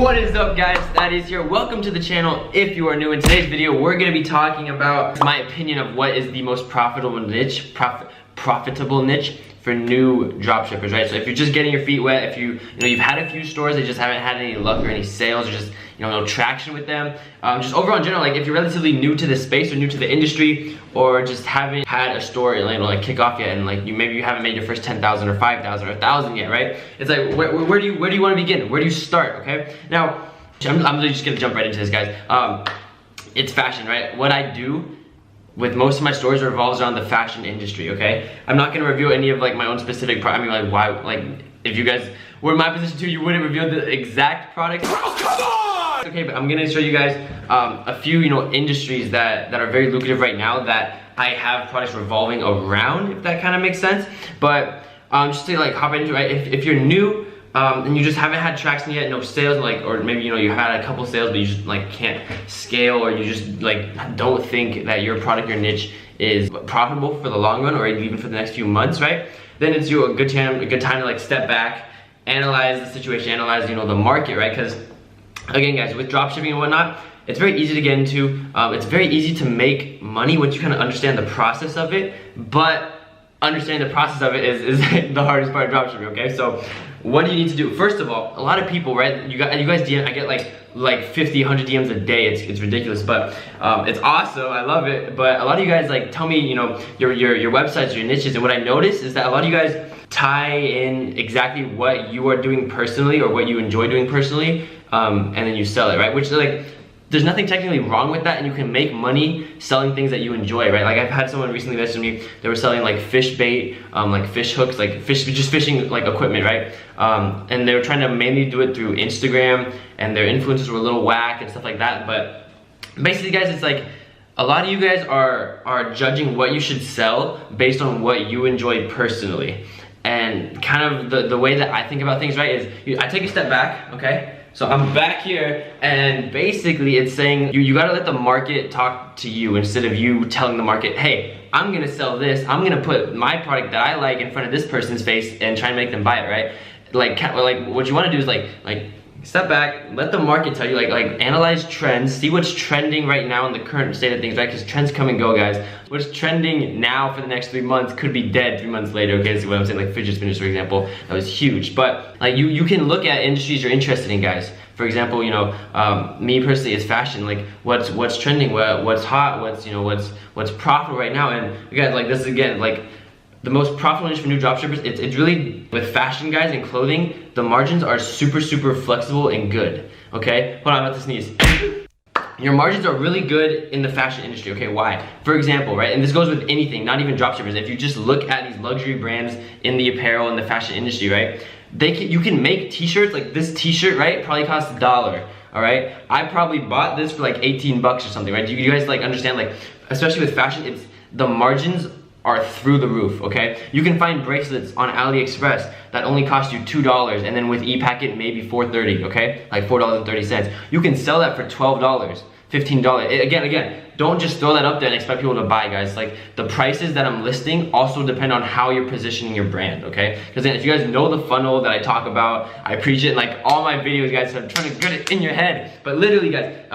What is up, guys? Thaddeus here. Welcome to the channel. If you are new, in today's video we're going to be talking about my opinion of what is the most profitable niche for new dropshippers, right? So if you're just getting your feet wet, if you've had a few stores that just haven't had any luck or any sales or just no traction with them, just overall in general, like if you're relatively new to this space or new to the industry, or just haven't had a store like kick off yet, and like maybe you haven't made your first 10,000 or 5,000 or 1,000 yet, right? It's like where do you want to begin? Where do you start? Okay, now I'm really just gonna jump right into this, guys. It's fashion, right? What I do with most of my stores revolves around the fashion industry, okay? I'm not gonna reveal any of like my own specific product. I mean, like why, like if you guys were in my position too, you wouldn't reveal the exact product. Okay, but I'm gonna show you guys a few industries that are very lucrative right now that I have products revolving around, if that kind of makes sense. But just to like hop into it, right? If you're new and you just haven't had traction yet, no sales, like, or maybe you had a couple sales but you just like can't scale, or you just like don't think that your product, your niche is profitable for the long run or even for the next few months, right? Then it's a good time to like step back, analyze the situation, analyze the market, right? Because again, guys, with dropshipping and whatnot, it's very easy to get into. It's very easy to make money once you kind of understand the process of it, but understanding the process of it is the hardest part of dropshipping, okay? So what do you need to do? First of all, a lot of people, right, you guys DM, I get like 50, 100 DMs a day. It's ridiculous, but it's awesome. I love it. But a lot of you guys like tell me, your websites, your niches, and what I notice is that a lot of you guys tie in exactly what you are doing personally or what you enjoy doing personally, and then you sell it, right? Which is like, there's nothing technically wrong with that, and you can make money selling things that you enjoy, right? Like I've had someone recently message me, they were selling like fish bait, like fish hooks, like just fishing like equipment, right? And they were trying to mainly do it through Instagram, and their influencers were a little whack and stuff like that. But basically, guys, it's like a lot of you guys are judging what you should sell based on what you enjoy personally. And kind of the way that I think about things, right, is I take a step back, okay? So I'm back here, and basically it's saying you gotta let the market talk to you instead of you telling the market, hey, I'm gonna sell this, I'm gonna put my product that I like in front of this person's face and try and make them buy it, right? Like what you wanna do is like step back, let the market tell you, like analyze trends, see what's trending right now in the current state of things, right? Because trends come and go, guys. What's trending now for the next 3 months could be dead 3 months later, okay? See what I'm saying? Like fidget spinners, for example, that was huge. But like you can look at industries you're interested in, guys. For example, me personally, it's fashion. Like what's trending, what's hot, what's profitable right now. And again, like this is again like the most profitable niche for new dropshippers. It's really with fashion, guys, and clothing. The margins are super flexible and good. Okay, hold on, I'm about to sneeze. Your margins are really good in the fashion industry. Okay, why? For example, right, and this goes with anything, not even dropshippers. If you just look at these luxury brands in the apparel and the fashion industry, right, you can make t-shirts. Like this t-shirt, right, probably costs $1. All right, I probably bought this for like 18 bucks or something, right? Do you guys like understand? Like, especially with fashion, it's the margins are through the roof, okay? You can find bracelets on AliExpress that only cost you $2, and then with ePacket maybe $4.30, okay? Like $4.30. You can sell that for $12, $15. Again, don't just throw that up there and expect people to buy, guys. Like the prices that I'm listing also depend on how you're positioning your brand, okay? Because then if you guys know the funnel that I talk about, I preach it in like all my videos, guys, so I'm trying to get it in your head. But literally, guys,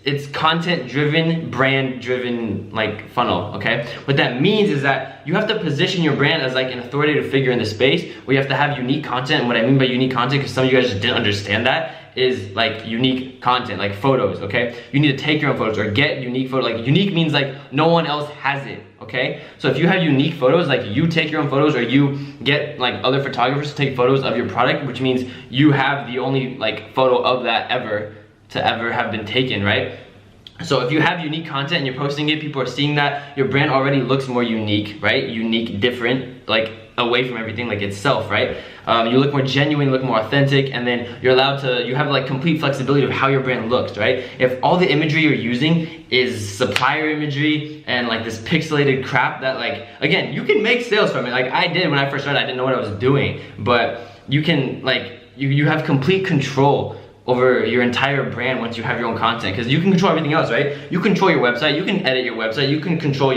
it's content driven, brand driven, like funnel, okay? What that means is that you have to position your brand as like an authoritative figure in the space, where you have to have unique content. And what I mean by unique content, because some of you guys just didn't understand that, is like unique content, like photos, okay? You need to take your own photos or get unique photos. Like unique means like no one else has it, okay? So if you have unique photos, like you take your own photos, or you get like other photographers to take photos of your product, which means you have the only like photo of that to ever have been taken, right? So if you have unique content and you're posting it, people are seeing that, your brand already looks more unique, right? Unique, different, like away from everything like itself, right? You look more genuine, you look more authentic, and then you have like complete flexibility of how your brand looks, right? If all the imagery you're using is supplier imagery and like this pixelated crap that like, again, you can make sales from it. Like I did when I first started, I didn't know what I was doing, but you can like, you have complete control over your entire brand once you have your own content, because you can control everything else, right? You control your website, you can edit your website, you can control,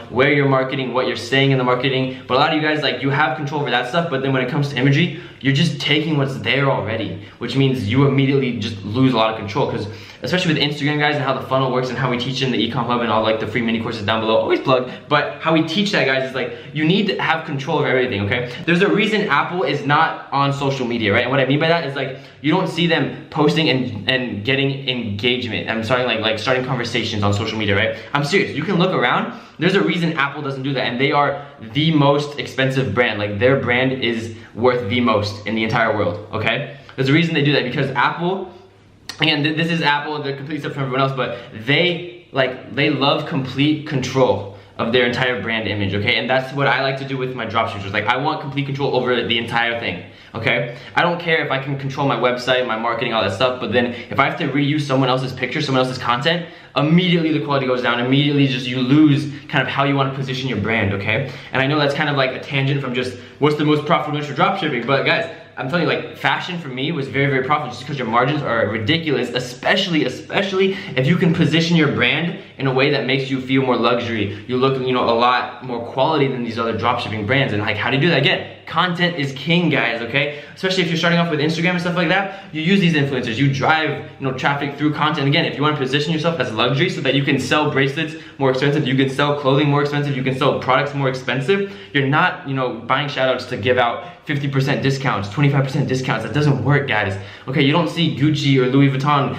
where you're marketing, what you're saying in the marketing. But a lot of you guys, like, you have control over that stuff, but then when it comes to imagery, you're just taking what's there already, which means you immediately just lose a lot of control. Because especially with Instagram, guys, and how the funnel works and how we teach in the Ecom Hub and all like the free mini courses down below, always plug, but how we teach that, guys, is like you need to have control of everything, okay? There's a reason Apple is not on social media, right? And what I mean by that is like you don't see them posting and getting engagement. I'm starting like starting conversations on social media, right? I'm serious. You can look around. There's a reason Apple doesn't do that, and they are the most expensive brand. Like their brand is worth the most in the entire world, okay? There's a reason they do that, because Apple, again, this is Apple, they're completely separate from everyone else, but they love complete control of their entire brand image, okay? And that's what I like to do with my dropshippers. Like I want complete control over the entire thing, okay? I don't care if I can control my website, my marketing, all that stuff, but then if I have to reuse someone else's picture, someone else's content, immediately the quality goes down, immediately just you lose kind of how you want to position your brand, okay? And I know that's kind of like a tangent from just what's the most profitable niche for dropshipping, but guys, I'm telling you, like fashion for me was very, very profitable just because your margins are ridiculous, especially if you can position your brand in a way that makes you feel more luxury. You look, you know, a lot more quality than these other dropshipping brands. And like, how do you do that? Again, content is king, guys, okay? Especially if you're starting off with Instagram and stuff like that, you use these influencers, you drive, you know, traffic through content. Again, if you want to position yourself as luxury so that you can sell bracelets more expensive, you can sell clothing more expensive, you can sell products more expensive, you're not, you know, buying shoutouts to give out 50% discounts, 25% discounts. That doesn't work, guys. Okay, you don't see Gucci or Louis Vuitton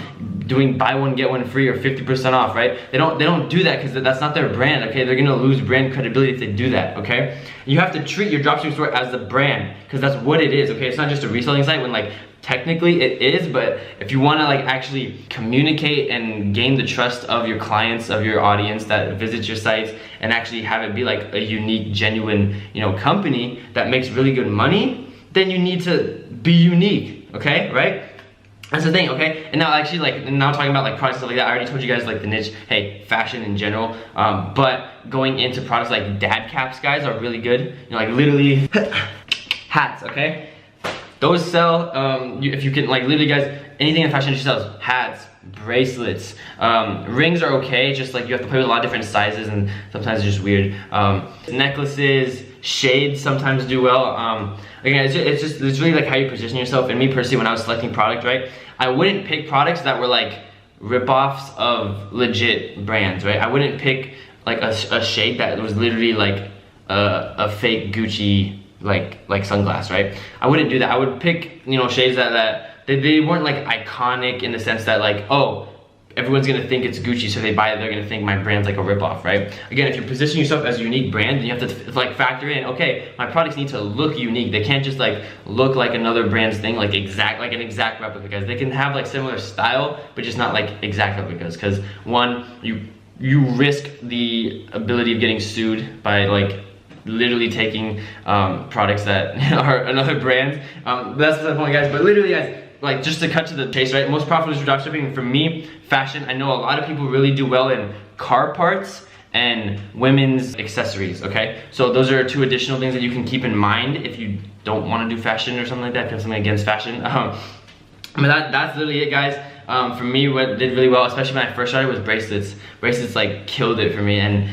doing buy one get one free or 50% off, right? They don't do that because that's not their brand, okay? They're gonna lose brand credibility if they do that, okay? You have to treat your dropshipping store as a brand, because that's what it is, okay? It's not just a reselling site when like technically it is, but if you want to like actually communicate and gain the trust of your clients, of your audience that visits your sites, and actually have it be like a unique, genuine, you know, company that makes really good money, then you need to be unique, okay, right? That's the thing, okay? And now actually like, now talking about like products stuff like that, I already told you guys like the niche, hey, fashion in general, but going into products like dad caps, guys, are really good. You know, like literally hats, okay? Those sell, if you can, like literally guys, anything in fashion industry sells. Hats, bracelets, rings are okay, just like you have to play with a lot of different sizes and sometimes it's just weird. Necklaces, shades sometimes do well. Again, it's really like how you position yourself. And me personally, when I was selecting product, right, I wouldn't pick products that were like rip-offs of legit brands, right? I wouldn't pick like a shade that was literally like a fake Gucci like sunglass, right? I wouldn't do that. I would pick, you know, shades that they weren't like iconic in the sense that like, oh, everyone's gonna think it's Gucci, so they buy it, they're gonna think my brand's like a ripoff, right? Again, if you're positioning yourself as a unique brand, then you have to like factor in, okay, my products need to look unique. They can't just like look like another brand's thing, like an exact replica, guys. They can have like similar style, but just not like exact replicas, because one, you risk the ability of getting sued by like literally taking products that are another brand. That's the point, guys. But literally, guys, like just to cut to the chase, right? Most profitable for dropshipping for me, fashion. I know a lot of people really do well in car parts and women's accessories, okay? So those are two additional things that you can keep in mind if you don't want to do fashion or something like that, if you have something against fashion. But that's literally it, guys. For me, what did really well, especially when I first started, was bracelets. Bracelets like killed it for me, and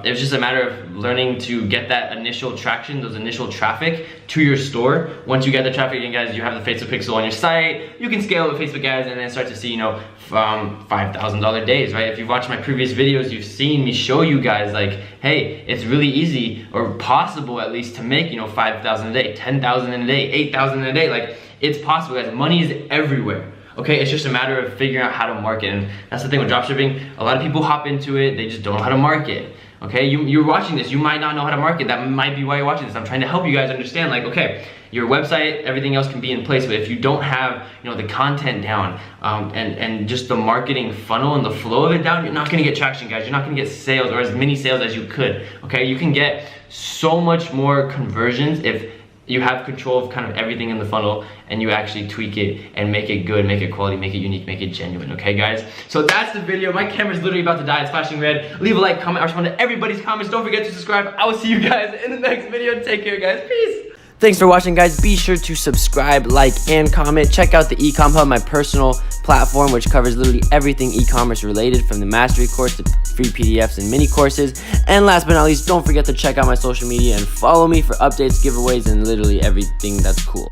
it was just a matter of learning to get that initial traction, those initial traffic to your store. Once you get the traffic in, guys, you have the Facebook pixel on your site, you can scale with Facebook ads and then start to see, you know, $5,000 days, right? If you've watched my previous videos, you've seen me show you guys like, hey, it's really easy, or possible at least, to make, you know, 5,000 a day, 10,000 in a day, 8,000 in a day. Like, it's possible, guys. Money is everywhere. Okay, it's just a matter of figuring out how to market, and that's the thing with dropshipping. A lot of people hop into it, they just don't know how to market. Okay, you're watching this, you might not know how to market. That might be why you're watching this. I'm trying to help you guys understand, like, okay, your website, everything else can be in place, but if you don't have, you know, the content down, and just the marketing funnel and the flow of it down, you're not gonna get traction, guys. You're not gonna get sales, or as many sales as you could. Okay, you can get so much more conversions if you have control of kind of everything in the funnel, and you actually tweak it and make it good, make it quality, make it unique, make it genuine, okay, guys? So that's the video. My camera's literally about to die. It's flashing red. Leave a like, comment. I respond to everybody's comments. Don't forget to subscribe. I will see you guys in the next video. Take care, guys. Peace. Thanks for watching, guys. Be sure to subscribe, like, and comment. Check out the Ecom Hub, my personal platform, which covers literally everything e-commerce related, from the mastery course to free PDFs and mini courses. And last but not least, don't forget to check out my social media and follow me for updates, giveaways, and literally everything that's cool.